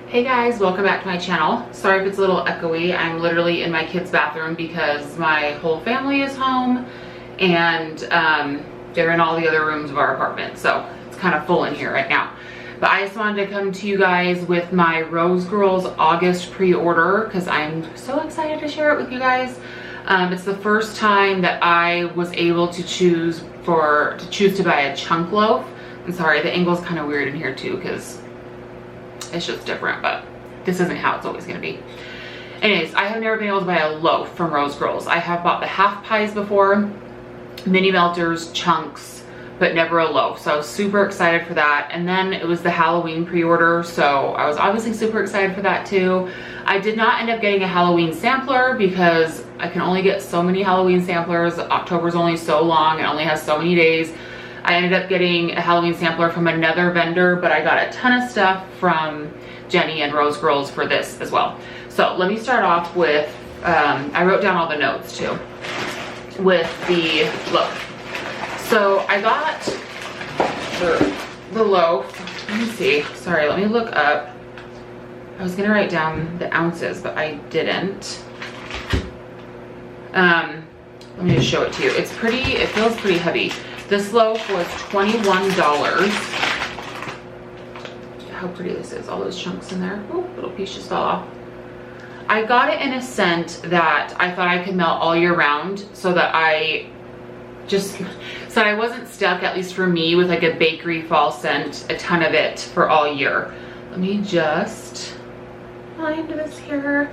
Hey guys, welcome back to my channel. Sorry if it's a little echoey. I'm literally in my kids' bathroom because my whole family is home and they're in all the other rooms of our apartment. So it's kind of full in here right now. But I just wanted to come to you guys with my Rosegirls August pre-order because I'm so excited to share it with you guys. It's the first time that I was able to choose to buy a chunk loaf. I'm sorry, the angle's kind of weird in here too because it's just different, but this isn't how it's always gonna be. Anyways, I have never been able to buy a loaf from Rosegirls. I have bought the half pies before, mini melters, chunks, but never a loaf. So I was super excited for that. And then it was the Halloween pre-order, so I was obviously super excited for that too. I did not end up getting a Halloween sampler because I can only get so many Halloween samplers. October's only so long, it only has so many days. I ended up getting a Halloween sampler from another vendor, but I got a ton of stuff from Jenny and Rosegirls for this as well. So let me start off with, I wrote down all the notes too, with the loaf. So I got the loaf, let me see, sorry, let me look up. I was gonna write down the ounces, but I didn't. Let me just show it to you. It's pretty, it feels pretty heavy. This loaf was $21. How pretty this is, all those chunks in there. Oh, little piece just fell off. I got it in a scent that I thought I could melt all year round so that I wasn't stuck, at least for me, with like a bakery fall scent, a ton of it for all year. Let me just find this here.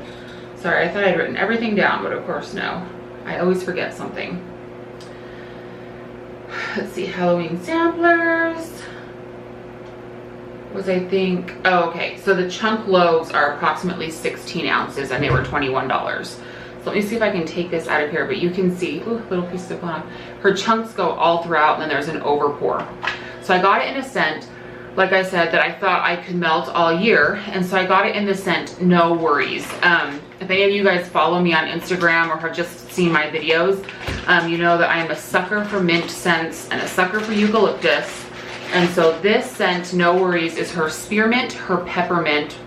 Sorry, I thought I'd written everything down, but of course no. I always forget something. Let's see, Halloween samplers was, I think, oh, okay. So the chunk loaves are approximately 16 ounces and they were $21. So let me see if I can take this out of here, but you can see, ooh, little piece of on. Her chunks go all throughout and then there's an overpour. So I got it in a scent, like I said, that I thought I could melt all year. And so I got it in the scent, No Worries. If any of you guys follow me on Instagram or have just seen my videos, you know that I am a sucker for mint scents and a sucker for eucalyptus. And so this scent, No Worries, is her spearmint, her peppermint,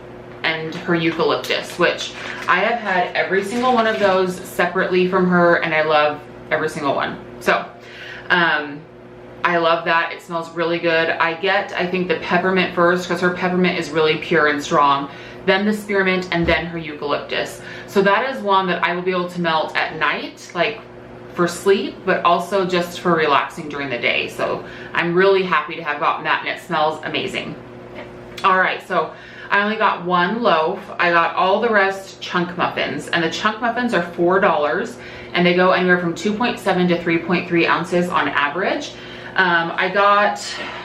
and her eucalyptus, which I have had every single one of those separately from her and I love every single one. So, I love that. It smells really good. I think the peppermint first because her peppermint is really pure and strong, then the spearmint, and then her eucalyptus. So that is one that I will be able to melt at night, like for sleep, but also just for relaxing during the day. So I'm really happy to have gotten that and it smells amazing. All right, so I only got one loaf. I got all the rest chunk muffins, and the chunk muffins are $4 and they go anywhere from 2.7 to 3.3 ounces on average. I got,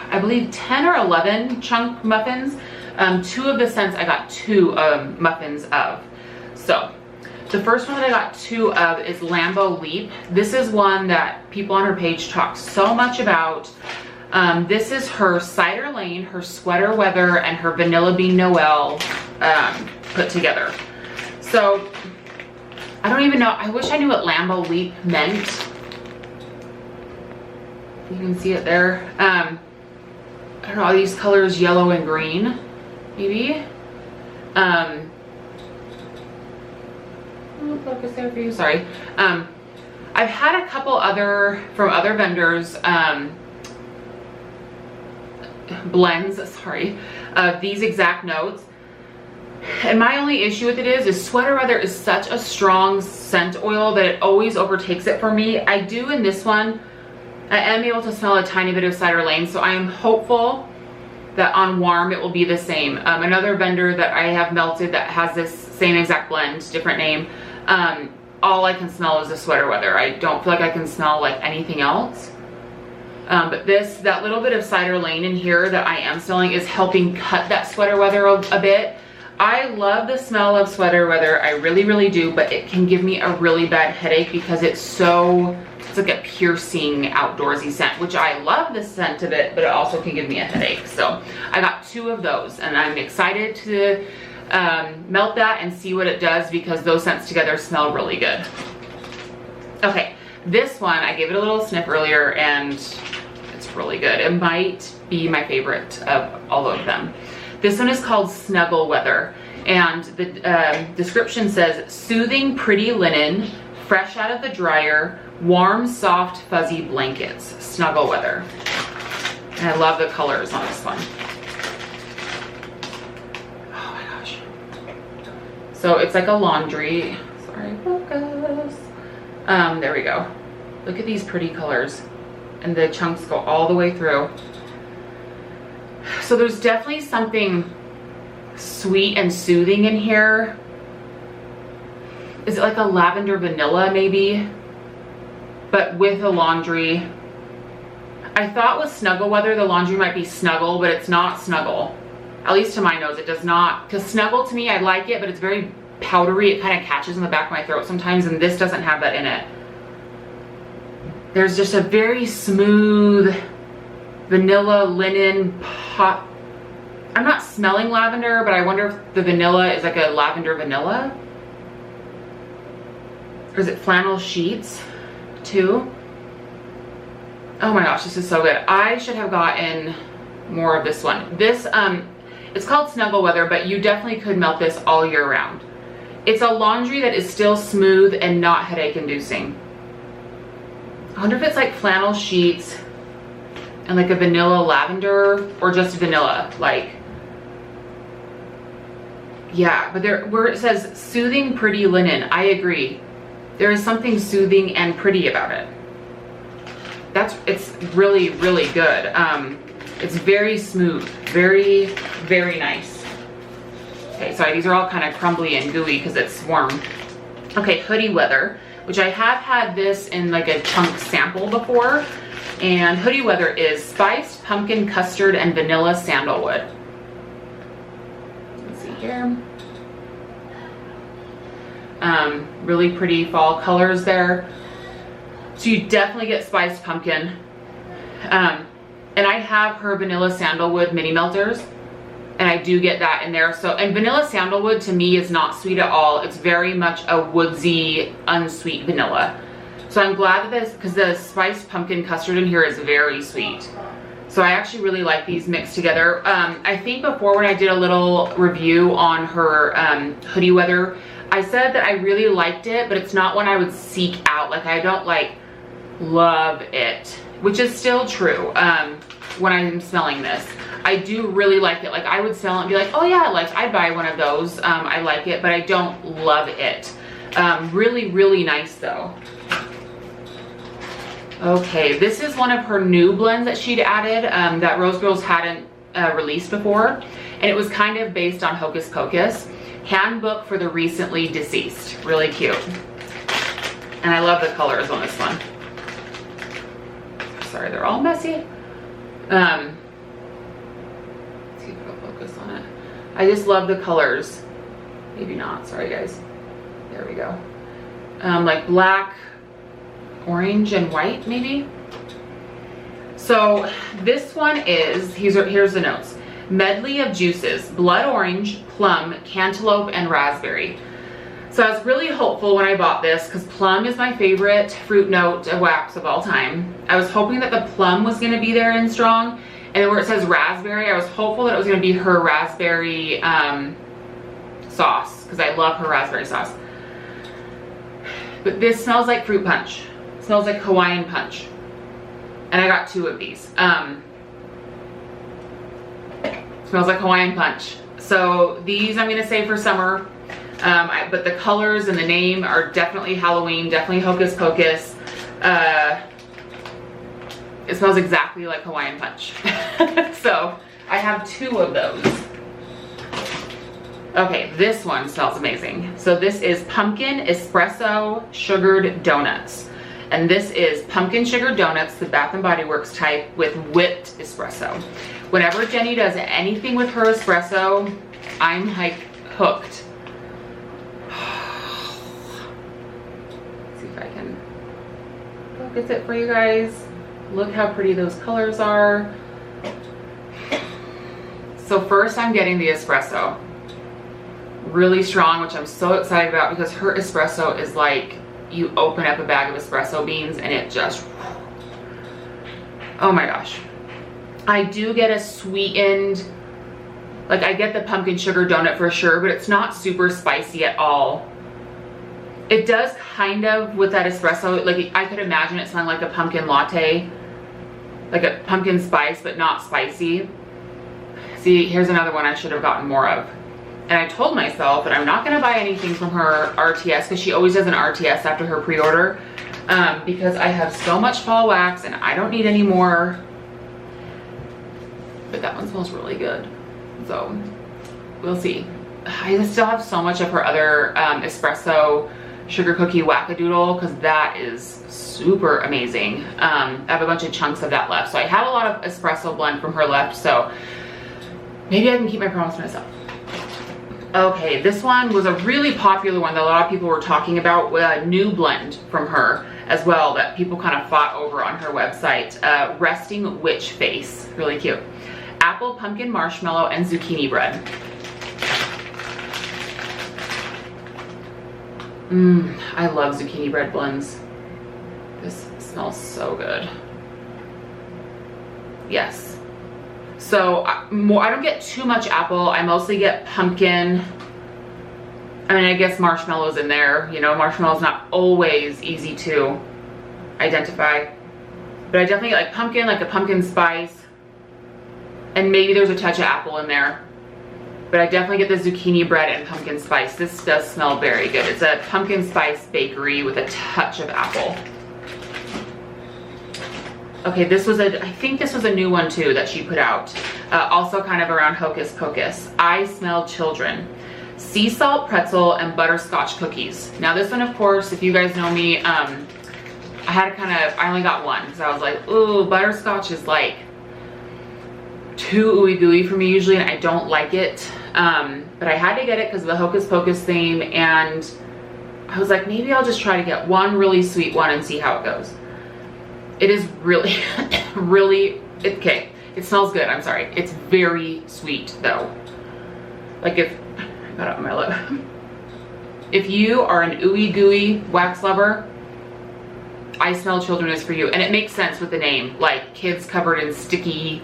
I believe, 10 or 11 chunk muffins. Two of the scents I got two muffins of. So the first one that I got two of is Lambo Leap. This is one that people on her page talk so much about. This is her Cider Lane, her Sweater Weather, and her Vanilla Bean Noel put together. So I don't even know, I wish I knew what Lambo Leap meant. You can see it there. I don't know, all these colors, yellow and green, maybe. I'll focus there for you, sorry. I've had a couple from other vendors, blends, sorry, of these exact notes. And my only issue with it is Sweater Weather is such a strong scent oil that it always overtakes it for me. I do in this one, I am able to smell a tiny bit of Cider Lane, so I am hopeful that on warm it will be the same. Another vendor that I have melted that has this same exact blend, different name, all I can smell is the Sweater Weather. I don't feel like I can smell like anything else. But that little bit of Cider Lane in here that I am smelling is helping cut that Sweater Weather a bit. I love the smell of Sweater Weather, I really, really do, but it can give me a really bad headache because it's like a piercing outdoorsy scent, which I love the scent of it, but it also can give me a headache. So I got two of those and I'm excited to melt that and see what it does because those scents together smell really good. Okay, this one, I gave it a little sniff earlier and it's really good. It might be my favorite of all of them. This one is called Snuggle Weather. And the description says, soothing, pretty linen, fresh out of the dryer, warm, soft, fuzzy blankets. Snuggle Weather. And I love the colors on this one. Oh my gosh. So it's like a laundry. Sorry, focus. There we go. Look at these pretty colors. And the chunks go all the way through. So there's definitely something sweet and soothing in here. Is it like a lavender vanilla maybe? But with a laundry. I thought with Snuggle Weather the laundry might be snuggle, but it's not snuggle. At least to my nose it does not. Because snuggle to me, I like it, but it's very powdery. It kind of catches in the back of my throat sometimes, and this doesn't have that in it. There's just a very smooth vanilla linen pot. I'm not smelling lavender, but I wonder if the vanilla is like a lavender vanilla. Or is it flannel sheets too? Oh my gosh, this is so good. I should have gotten more of this one. This, it's called Snuggle Weather, but you definitely could melt this all year round. It's a laundry that is still smooth and not headache inducing. I wonder if it's like flannel sheets and like a vanilla lavender, or just vanilla, like. Yeah, but there, where it says soothing, pretty linen, I agree. There is something soothing and pretty about it. It's really, really good. It's very smooth, very, very nice. Okay, sorry, these are all kind of crumbly and gooey because it's warm. Okay, Hoodie Weather, which I have had this in like a chunk sample before. And Hoodie Weather is spiced pumpkin custard and vanilla sandalwood. Let's see here. Really pretty fall colors there. So you definitely get spiced pumpkin. And I have her vanilla sandalwood mini melters, and I do get that in there. So, and vanilla sandalwood to me is not sweet at all. It's very much a woodsy, unsweet vanilla. So I'm glad that this, because the spiced pumpkin custard in here is very sweet. So I actually really like these mixed together. I think before when I did a little review on her Hoodie Weather, I said that I really liked it, but it's not one I would seek out. Like I don't like love it, which is still true when I'm smelling this. I do really like it. Like I would smell it and be like, oh yeah, like I'd buy one of those. I like it, but I don't love it. Really, really nice though. Okay, this is one of her new blends that she'd added that Rosegirls hadn't released before. And it was kind of based on Hocus Pocus. Handbook for the Recently Deceased. Really cute. And I love the colors on this one. Sorry, they're all messy. Let's see if I'll focus on it. I just love the colors. Maybe not, sorry guys. There we go. Like black, orange, and white maybe. So this one is, here's the notes. Medley of juices, blood orange, plum, cantaloupe, and raspberry. So I was really hopeful when I bought this because plum is my favorite fruit note of wax of all time. I was hoping that the plum was going to be there in strong, and then where it says raspberry, I was hopeful that it was going to be her raspberry sauce because I love her raspberry sauce. But this smells like fruit punch. It smells like Hawaiian punch. And I got 2 of these. Smells like Hawaiian punch. So these I'm gonna save for summer. But the colors and the name are definitely Halloween, definitely Hocus Pocus. It smells exactly like Hawaiian punch. So I have 2 of those. Okay, this one smells amazing. So this is pumpkin espresso sugared donuts. And this is pumpkin sugar donuts, the Bath & Body Works type with whipped espresso. Whenever Jenny does anything with her espresso, I'm like hooked. Let's see if I can focus it for you guys. Look how pretty those colors are. So first I'm getting the espresso. Really strong, which I'm so excited about because her espresso is like, you open up a bag of espresso beans and it just, oh my gosh. I do get a sweetened Like, I get the pumpkin sugar donut for sure, but it's not super spicy at all. It does kind of, with that espresso, like I could imagine it smelling like a pumpkin latte, like a pumpkin spice, but not spicy. See, here's another one I should have gotten more of. And I told myself that I'm not gonna buy anything from her RTS, because she always does an RTS after her pre-order, because I have so much fall wax and I don't need any more. But that one smells really good. So we'll see. I still have so much of her other espresso sugar cookie wackadoodle, because that is super amazing. I have a bunch of chunks of that left. So I have a lot of espresso blend from her left, so maybe I can keep my promise to myself. Okay, this one was a really popular one that a lot of people were talking about, a new blend from her as well that people kind of fought over on her website. Resting Witch Face, really cute. Apple, pumpkin, marshmallow, and zucchini bread. I love zucchini bread blends. This smells so good. Yes. So I don't get too much apple. I mostly get pumpkin. I mean, I guess marshmallow's in there. You know, marshmallow's not always easy to identify. But I definitely get like pumpkin, like a pumpkin spice. And maybe there's a touch of apple in there. But I definitely get the zucchini bread and pumpkin spice. This does smell very good. It's a pumpkin spice bakery with a touch of apple. Okay, this was I think this was a new one too that she put out. Also kind of around Hocus Pocus. I Smell Children. Sea salt pretzel and butterscotch cookies. Now this one, of course, if you guys know me, I only got one because I was like, ooh, butterscotch is like too ooey gooey for me usually, and I don't like it. But I had to get it because of the Hocus Pocus theme, and I was like, maybe I'll just try to get one really sweet one and see how it goes. It is really, okay, it smells good, I'm sorry. It's very sweet though. Like I got it on my lip. If you are an ooey gooey wax lover, I Smell Children is for you. And it makes sense with the name, like kids covered in sticky,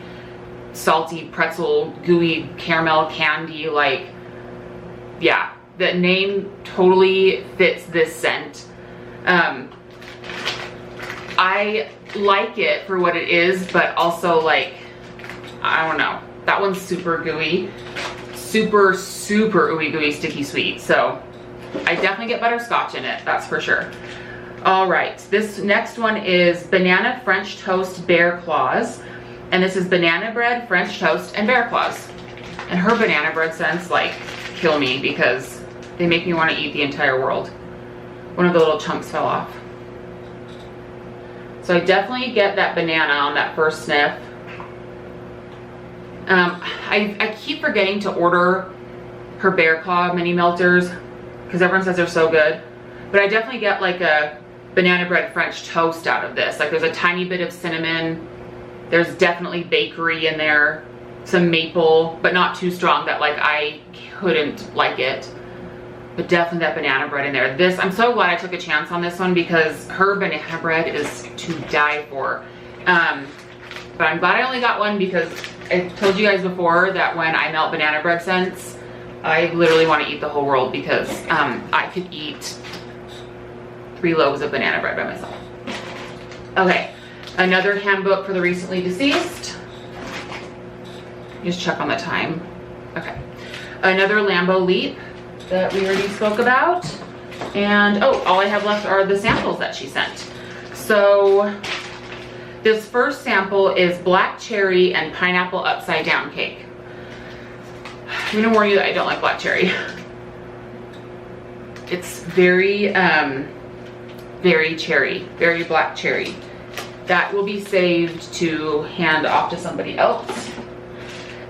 salty pretzel, gooey caramel candy, like, yeah, the name totally fits this scent. I like it for what it is, but also like, I don't know, that one's super gooey, super ooey gooey sticky sweet. So I definitely get butterscotch in it, that's for sure. All right, this next one is Banana French Toast Bear Claws. And this is banana bread, French toast, and bear claws. And her banana bread scents like kill me because they make me want to eat the entire world. One of the little chunks fell off. So I definitely get that banana on that first sniff. I keep forgetting to order her bear claw mini melters because everyone says they're so good. But I definitely get like a banana bread French toast out of this. Like there's a tiny bit of cinnamon. There's definitely bakery in there, some maple, but not too strong that like I couldn't like it. But definitely that banana bread in there. This, I'm so glad I took a chance on this one because her banana bread is to die for. But I'm glad I only got one because I told you guys before that when I melt banana bread scents, I literally want to eat the whole world because I could eat 3 loaves of banana bread by myself. Okay. Another handbook for the recently deceased. Just check on the time. Okay. Another Lambo Leap that we already spoke about. And oh, all I have left are the samples that she sent. So this first sample is black cherry and pineapple upside down cake. I'm gonna warn you that I don't like black cherry. It's very, very cherry, very black cherry. That will be saved to hand off to somebody else.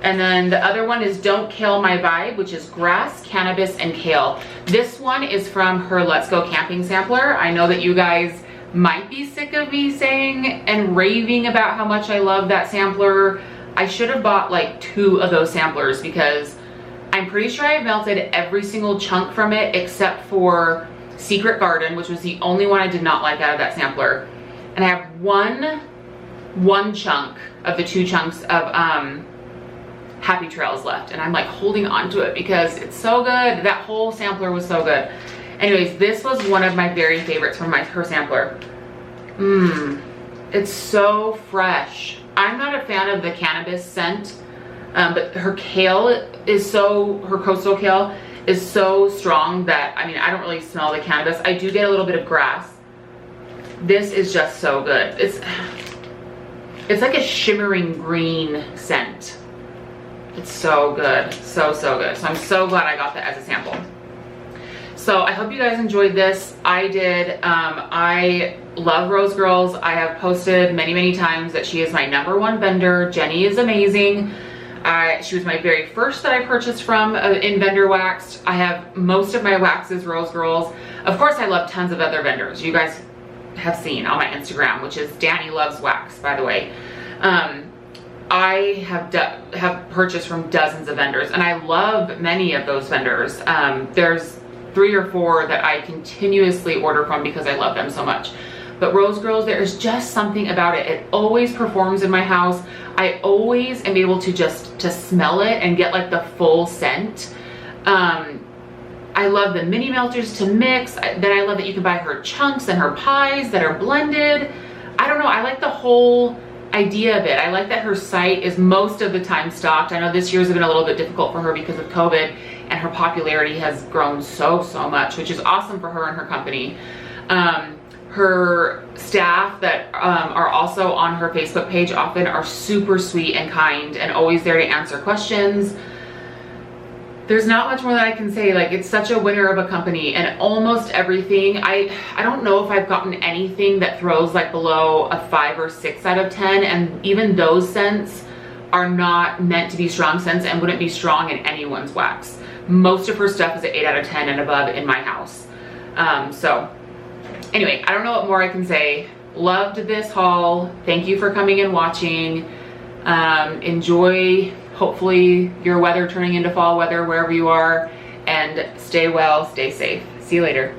And then the other one is Don't Kill My Vibe, which is grass, cannabis, and kale. This one is from her Let's Go Camping sampler. I know that you guys might be sick of me saying and raving about how much I love that sampler. I should have bought like 2 of those samplers because I'm pretty sure I've melted every single chunk from it except for Secret Garden, which was the only one I did not like out of that sampler. And I have one chunk of the 2 chunks of Happy Trails left, and I'm like holding on to it because it's so good. That whole sampler was so good. Anyways, this was one of my very favorites from her sampler. It's so fresh. I'm not a fan of the cannabis scent, but her coastal kale is so strong that, I mean, I don't really smell the cannabis. I do get a little bit of grass. This is just so good. It's like a shimmering green scent. It's so good, so good. So I'm so glad I got that as a sample. So I hope you guys enjoyed this. I did. I love Rosegirls. I have posted many times that she is my #1 vendor. Jenny is amazing. She was my very first that I purchased from in vendor waxed. I have most of my waxes Rosegirls. Of course, I love tons of other vendors. You guys have seen on my Instagram, which is Danny Loves Wax, by the way. I have purchased from dozens of vendors, and I love many of those vendors. There's 3 or 4 that I continuously order from because I love them so much. But Rosegirls, there is just something about it. It always performs in my house. I always am able to smell it and get like the full scent. I love the mini melters to mix. Then I love that you can buy her chunks and her pies that are blended. I don't know, I like the whole idea of it. I like that her site is most of the time stocked. I know this year's been a little bit difficult for her because of COVID, and her popularity has grown so much, which is awesome for her and her company. Her staff that are also on her Facebook page often are super sweet and kind and always there to answer questions. There's not much more that I can say. Like, it's such a winner of a company, and almost everything, I don't know if I've gotten anything that throws like below a 5 or 6 out of 10, and even those scents are not meant to be strong scents and wouldn't be strong in anyone's wax. Most of her stuff is an 8 out of 10 and above in my house. So anyway, I don't know what more I can say. Loved this haul. Thank you for coming and watching. Enjoy, hopefully, your weather turning into fall weather wherever you are, and stay well, stay safe. See you later.